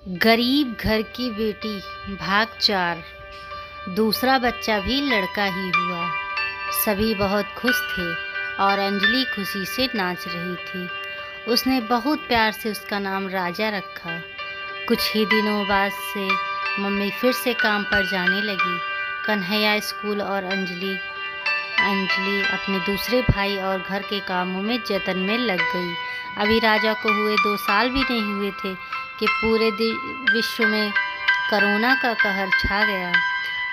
गरीब घर की बेटी भाग 4। दूसरा बच्चा भी लड़का ही हुआ। सभी बहुत खुश थे और अंजलि खुशी से नाच रही थी। उसने बहुत प्यार से उसका नाम राजा रखा। कुछ ही दिनों बाद से मम्मी फिर से काम पर जाने लगी। कन्हैया स्कूल और अंजलि अपने दूसरे भाई और घर के कामों में जतन में लग गई। अभी राजा को हुए 2 साल भी नहीं हुए थे कि पूरे विश्व में कोरोना का कहर छा गया।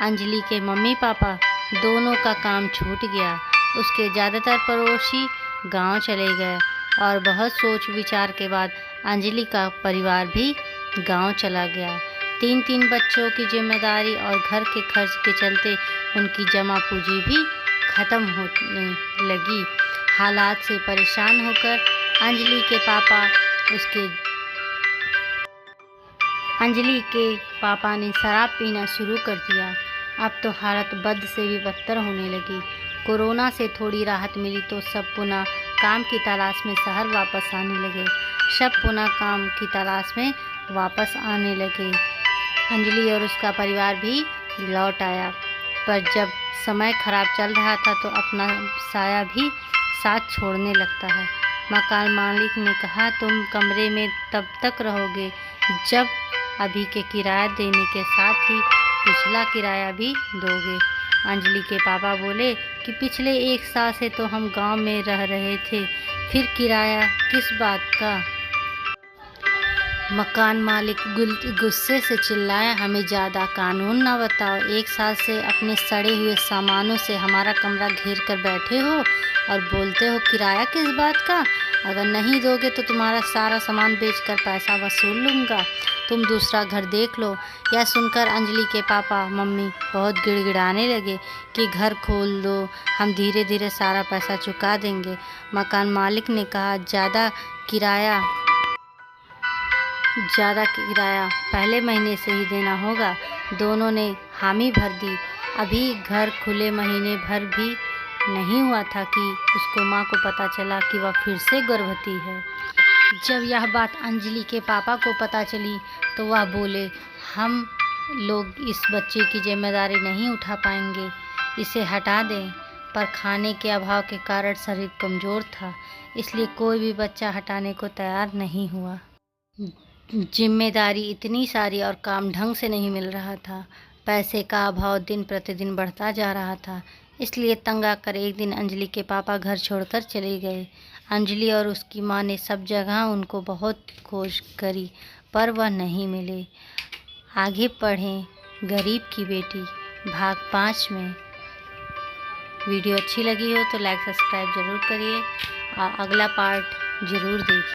अंजलि के मम्मी पापा दोनों का काम छूट गया। उसके ज़्यादातर पड़ोसी गांव चले गए और बहुत सोच विचार के बाद अंजलि का परिवार भी गांव चला गया। 3 बच्चों की जिम्मेदारी और घर के खर्च के चलते उनकी जमा पूंजी भी खत्म होने लगी। हालात से परेशान होकर अंजलि के पापा ने शराब पीना शुरू कर दिया। अब तो हालत बद से भी बदतर होने लगी। कोरोना से थोड़ी राहत मिली तो सब पुनः काम की तलाश में शहर वापस आने लगे। अंजलि और उसका परिवार भी लौट आया, पर जब समय खराब चल रहा था तो अपना साया भी साथ छोड़ने लगता है। मकान मालिक ने कहा, तुम कमरे में तब तक रहोगे जब अभी के किराया देने के साथ ही पिछला किराया भी दोगे। अंजलि के पापा बोले कि पिछले 1 साल से तो हम गांव में रह रहे थे, फिर किराया किस बात का। मकान मालिक गुस्से से चिल्लाया, हमें ज़्यादा कानून ना बताओ। 1 साल से अपने सड़े हुए सामानों से हमारा कमरा घेर कर बैठे हो और बोलते हो किराया किस बात का। अगर नहीं दोगे तो तुम्हारा सारा सामान बेचकर पैसा वसूल लूँगा। तुम दूसरा घर देख लो। यह सुनकर अंजलि के पापा मम्मी बहुत गिड़गिड़ाने लगे कि घर खोल दो, हम धीरे धीरे सारा पैसा चुका देंगे। मकान मालिक ने कहा, ज़्यादा किराया पहले महीने से ही देना होगा। दोनों ने हामी भर दी। अभी घर खुले महीने भर भी नहीं हुआ था कि उसको माँ को पता चला कि वह फिर से गर्भवती है। जब यह बात अंजलि के पापा को पता चली तो वह बोले, हम लोग इस बच्चे की जिम्मेदारी नहीं उठा पाएंगे, इसे हटा दें। पर खाने के अभाव के कारण शरीर कमज़ोर था, इसलिए कोई भी बच्चा हटाने को तैयार नहीं हुआ। जिम्मेदारी इतनी सारी और काम ढंग से नहीं मिल रहा था। पैसे का अभाव दिन प्रतिदिन बढ़ता जा रहा था, इसलिए तंग आकर एक दिन अंजलि के पापा घर छोड़कर चले गए। अंजलि और उसकी माँ ने सब जगह उनको बहुत खोज करी, पर वह नहीं मिले। आगे पढ़ें गरीब की बेटी भाग 5 में। वीडियो अच्छी लगी हो तो लाइक सब्सक्राइब ज़रूर करिए और अगला पार्ट ज़रूर देखिए।